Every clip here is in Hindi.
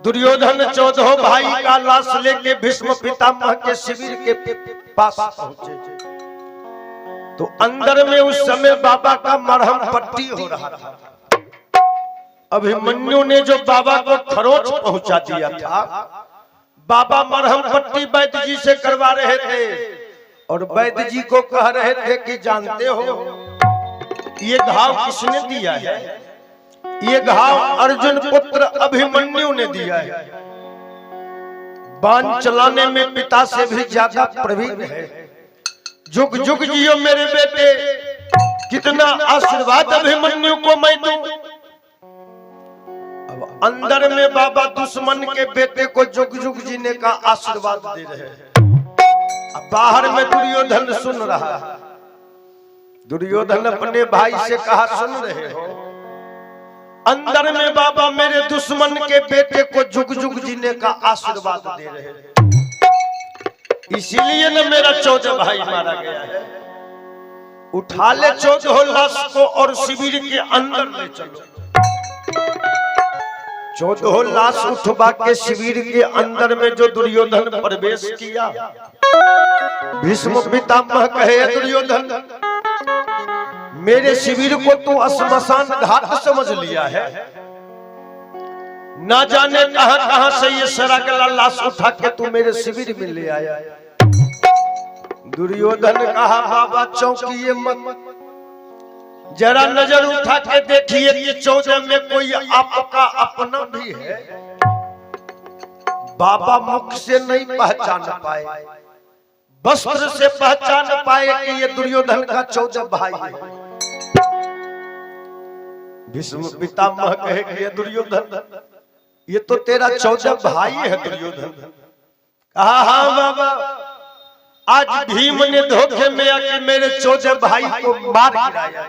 दुर्योधन 14 भाई का लाश लेके भीष्म पितामह के शिविर के पास पहुंचे तो अंदर में उस समय बाबा का मरहम पट्टी हो रहा था। अभिमन्यु ने जो बाबा को खरोच पहुंचा दिया था, बाबा मरहम पट्टी वैद्य जी से करवा रहे थे और वैद्य जी को कह रहे थे कि जानते हो ये घाव किसने दिया है? ये घाव अर्जुन पुत्र अभिमन्यु ने दिया है। बाण चलाने में पिता से भी ज्यादा प्रवीण है। जुग जुग जियो मेरे बेटे, कितना आशीर्वाद अभिमन्यु को मैं दूं। अब अंदर में बाबा दुश्मन के बेटे को जुग जुग जीने का आशीर्वाद दे रहे हैं। अब बाहर में दुर्योधन सुन रहा है। दुर्योधन अपने भाई से कहा, सुन रहे हो, अंदर में बाबा मेरे दुश्मन के बेटे को जुग जुग जीने का आशीर्वाद दे रहे हैं, इसीलिए न मेरा 14 भाई मारा गया है। उठा ले 14 लाश को और शिविर के अंदर ले चलो। 14 लाश उठवा के शिविर के अंदर में जो दुर्योधन प्रवेश किया, भीष्म पितामह कहे, दुर्योधन मेरे शिविर को तू श्मशान घाट समझ लिया है। ना जाने कहां कहां से ये सरागला लाश उठा के तू मेरे शिविर में ले आया। दुर्योधन कहा, बाबा चौंकिए मत, जरा नजर उठा के देखिए कि 14 में कोई आपका अपना भी है। बाबा मुख से नहीं पहचान पाए, वस्त्र से पहचान पाए कि ये दुर्योधन का 14 भाई है। भीष्म पितामह कहे कि ये दुर्योधन, ये तो तेरा 14 भाई है। दुर्योधन कहा, हाँ बाबा, आज भीम ने धोखे में आके मेरे 14 भाई को मार गिराया।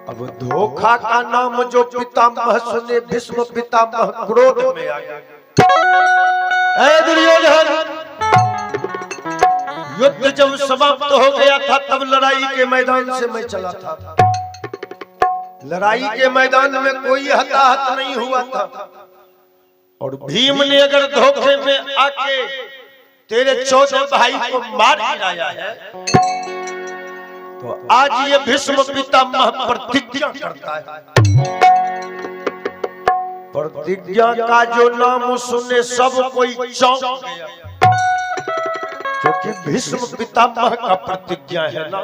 अब धोखा का नाम जो पितामह सुने, भीष्म पितामह क्रोध में आ गए। ऐ दुर्योधन, युद्ध जब समाप्त हो गया था तब लड़ाई के मैदान से मैं चला था। लड़ाई के मैदान में कोई हताहत नहीं हुआ था और भीम ने अगर धोखे में आके तेरे 14 भाई को मार गिराया है तो आज ये भीष्म पितामह प्रतिज्ञा करता है। प्रतिज्ञा का जो नाम सुने सब कोई चौंक गया, क्योंकि भीष्म पितामह का प्रतिज्ञा है ना।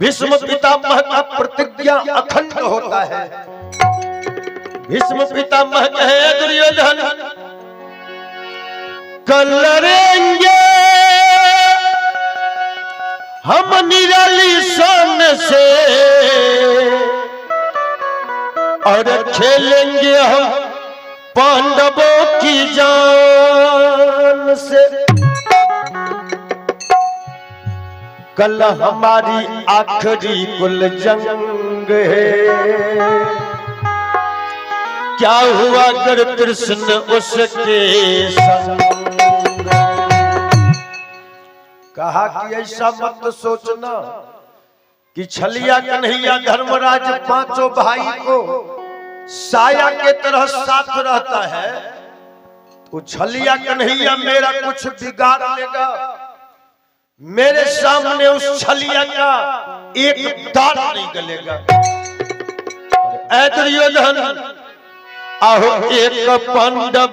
भीष्म पितामह का प्रतिज्ञा अखंड होता है। भीष्म पितामह कहे, दुर्योधन कल लड़ेंगे हम निराली शान से और खेलेंगे हम पांडवों की जान से। कल हमारी आखिरी कुल जंग है, क्या हुआ अगर कृष्ण उसके संग। कहा कि ऐसा मत सोचना कि छलिया कन्हैया धर्मराज 5 भाई को साया के तरह साथ रहता है तो छलिया कन्हैया मेरा कुछ बिगाड़ लेगा। मेरे सामने उस छलिया का एक दांत नहीं गलेगा। ऐ दुर्योधन, आहो एक पांडव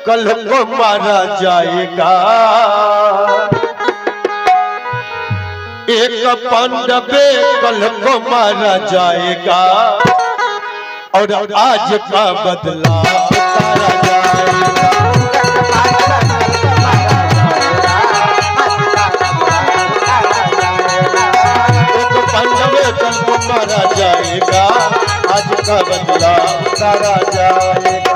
कल को मारा जाएगा, एक पांडव कल को मारा जाएगा और आज का बदला उतारा जाएगा। एक पांडव कल को मारा जाएगा, आज का बदला उतारा जाएगा।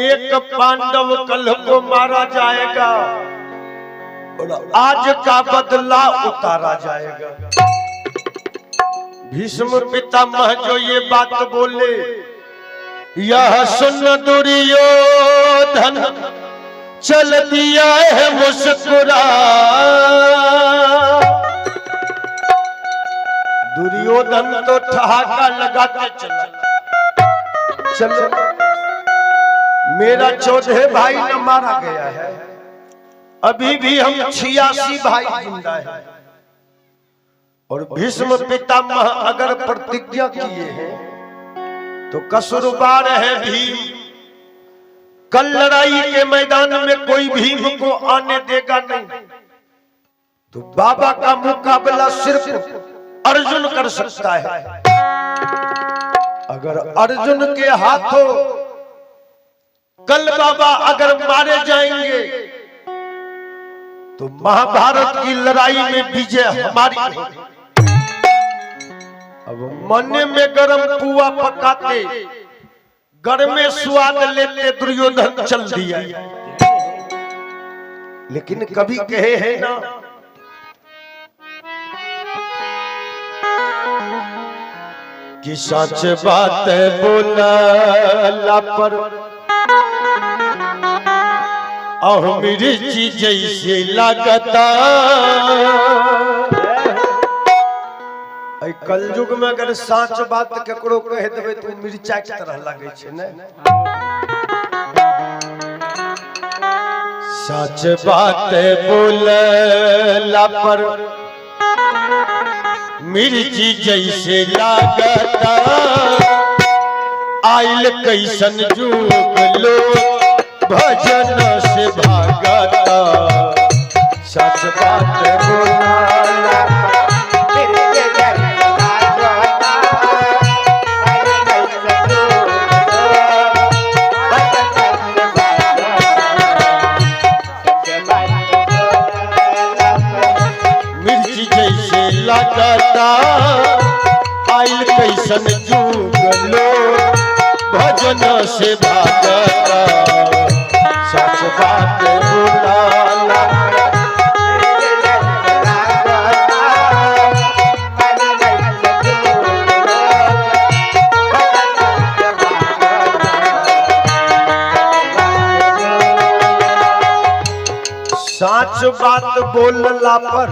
एक पांडव कल को मारा जाएगा और आज का बदला उतारा जाएगा। भीष्म पितामह जो ये बात बोले, यह सुन दुर्योधन चल दिया है मुस्कुरा। दुर्योधन तो ठहाका लगाते चल मेरा 14 भाई न मारा गया है, अभी भी हम 86 भाई जिंदा है। और भीष्म पितामह अगर प्रतिज्ञा किए हैं तो कसूरवार है भीम। कल लड़ाई के मैदान में कोई भीम को आने देगा नहीं, तो बाबा का मुकाबला सिर्फ अर्जुन कर सकता है। अगर अर्जुन के हाथों कल बाबा अगर मारे जाएंगे तो महाभारत की लड़ाई में विजय हमारी होगी। अब मन में गरम पुआ पकाते घर में स्वाद लेते दुर्योधन चल दिया। लेकिन कभी कहे है ना, कि सच बात बोला पर मिर्ची जैसे लागता। कलयुग में अगर सच बात केकरो कह देबे तो मिर्चा के तरह लागे छे ने। सच बात बोलला पर मिर्ची जैसे लागता। आइल कैसन जुग लो भजन से भागता। सच बात बोलला मिर्ची जैसे लागता। आइल कैसन जुग लो भजन से भागता। सच बात बोला सच बात बोलला पर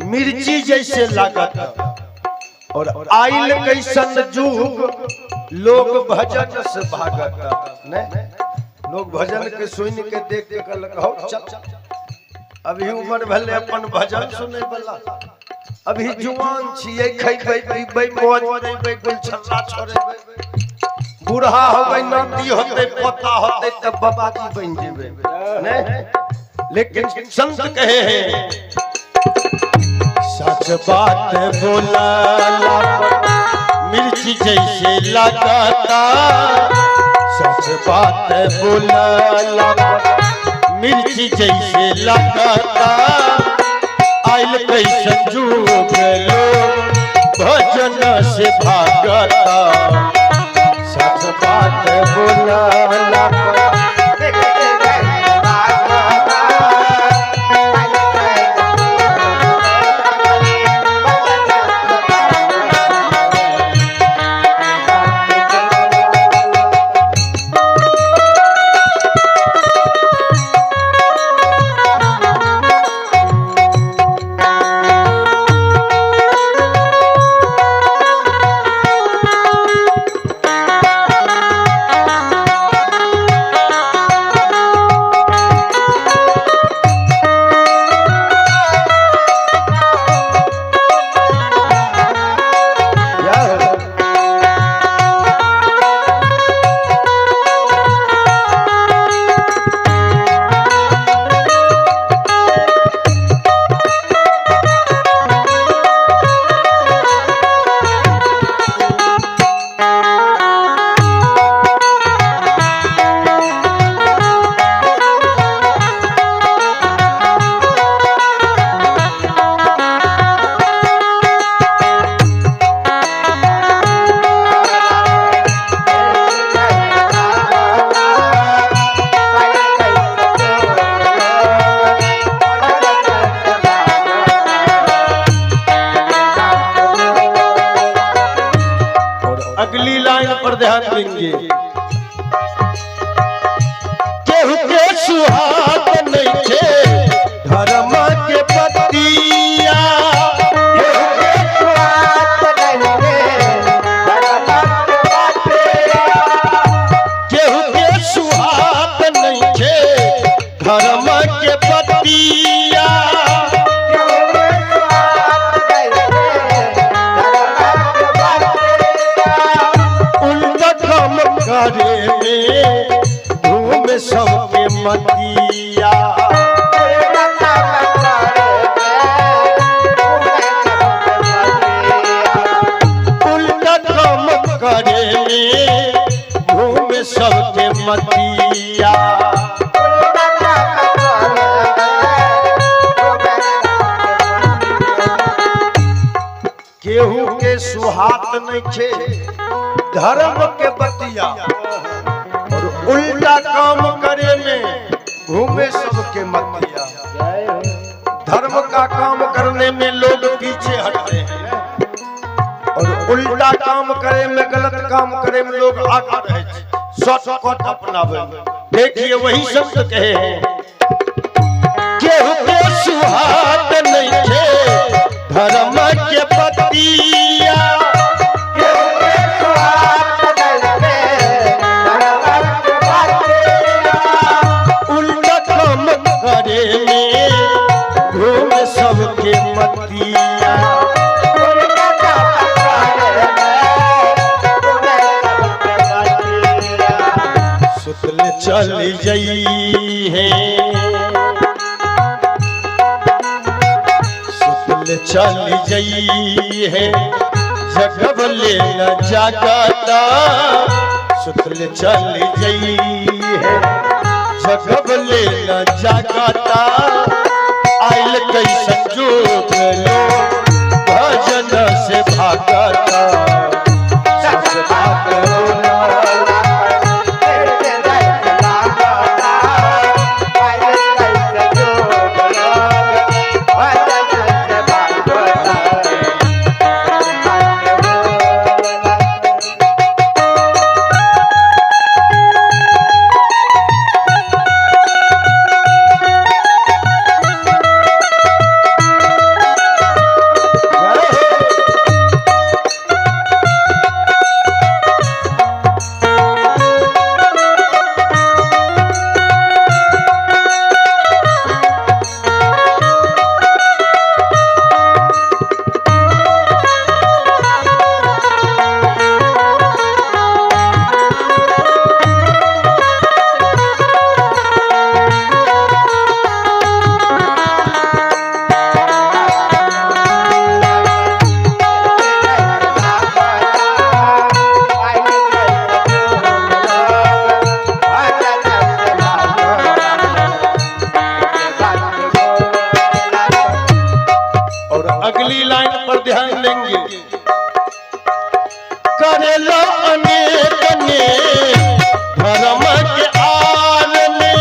मिर्ची जैसे लागता। और आइल कैसन जुग लोग भजन से भागता। नहीं लोग भजन के सुन के देख के कहलक चल अभी उम्र भले अपन भजन सुने वाला, अभी जुआन छिए, खइबै पीबै मौज करबै गुलछल्ला छोड़बै। बूढ़ा होबै नाती होतै पोता होतै तब बाबाजी बन जेबै नहीं। लेकिन संत कहे हैं सच बात बोला मिर्ची जैसे लागता। सच बात बोला मिर्ची जैसे लागता। आइल कैसन जुग लो भजन से भागता। सच बात बोला सुहाग नहीं थे धर्म के पतिया केहू के सुहाग नहीं थे धर्म के पतिया उल्टा काम करे में घूम सबके मतिया उल्टा काम करे में घूम सबके मतिया केहू के सुहात नहीं खे धर्म के बतिया और उल्टा काम करे में घूमे सबके मतिया। धर्म का काम करने में लोग पीछे हटते हैं और उल्टा काम करे में गलत काम करे में लोग आगे रहे शॉर्टकट अपनावे। देखिए वही शब्द कहे हैं केहू के सुहात नहीं थे धर्म के पतिया उल्टा काम करे में घूम सबके मतिया सुतल चल जई है चल जई है जगब ले न जागता सुतल चल जई है जगब ले न जागता आइल कई संजोग लो भजन से भागता अगली लाइन पर ध्यान देंगे करेला अनेक ने धर्म के आल में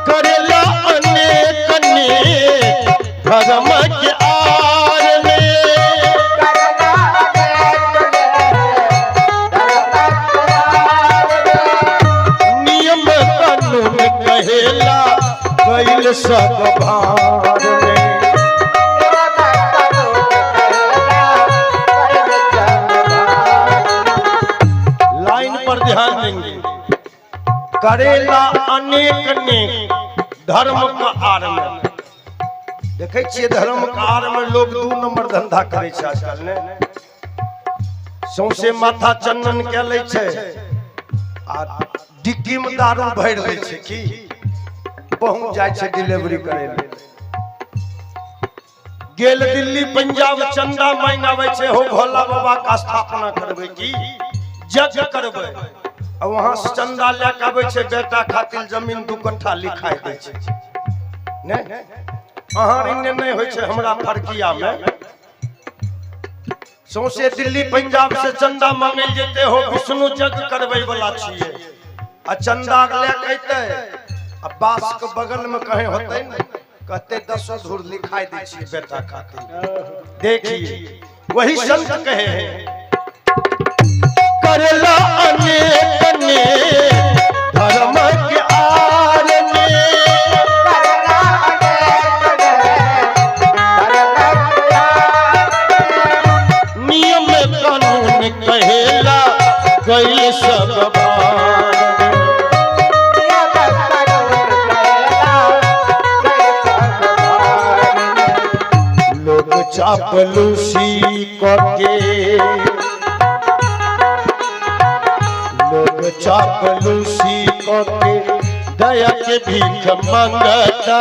करेला अनेक ने धर्म के आल में नियम कानून कहेला कैल सब भार में लाइन पर ध्यान देंगे करेला अनेक ने धर्म का आड़ में देखे छिए धर्म का आड़ में लोग 2 नंबर धंधा करे छे आजकल ने सौंसे माथा चंदन के ले छे आ डिक्की में दारू भर ले छे की पहुंच जाए छे डिलीवरी करे ले गेल दिल्ली पंजाब चंदा मांगावे छे हो भोला बाबा का स्थापना करबे की जग करबे और वहां से चंदा लेके आवे छे बेटा खातिर जमीन 2 कट्ठा लिखाई दे छे ने अहां इन्ने नहीं होय छे हमरा फरकिया में सौंसे दिल्ली पंजाब से चंदा मांगल जेते हो विष्णु जग करबे वाला छिए आ चंदा ले कहते अब बास के बगल में कहीं होते न कहते 10 धूर लिखाई दे छी बेटा खातिर देखिए वही संत कहे हैं करला अनेक अनेक धर्म के आर में नियम कानून कहेला गई सब बार लोग चापलूसी करके लोग चापलूसी करके दया के भीख मांगता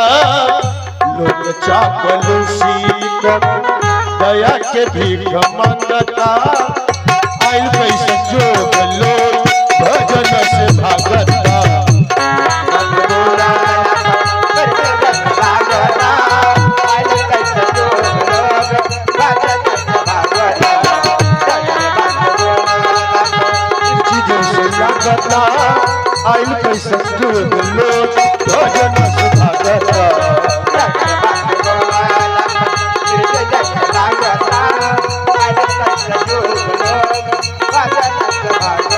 लोग चापलूसी करके दया के भीख मांगता आइल कैसे जोग लोग भजन से भागता आइल कैसे जोग लोग भजन से भागता Bye.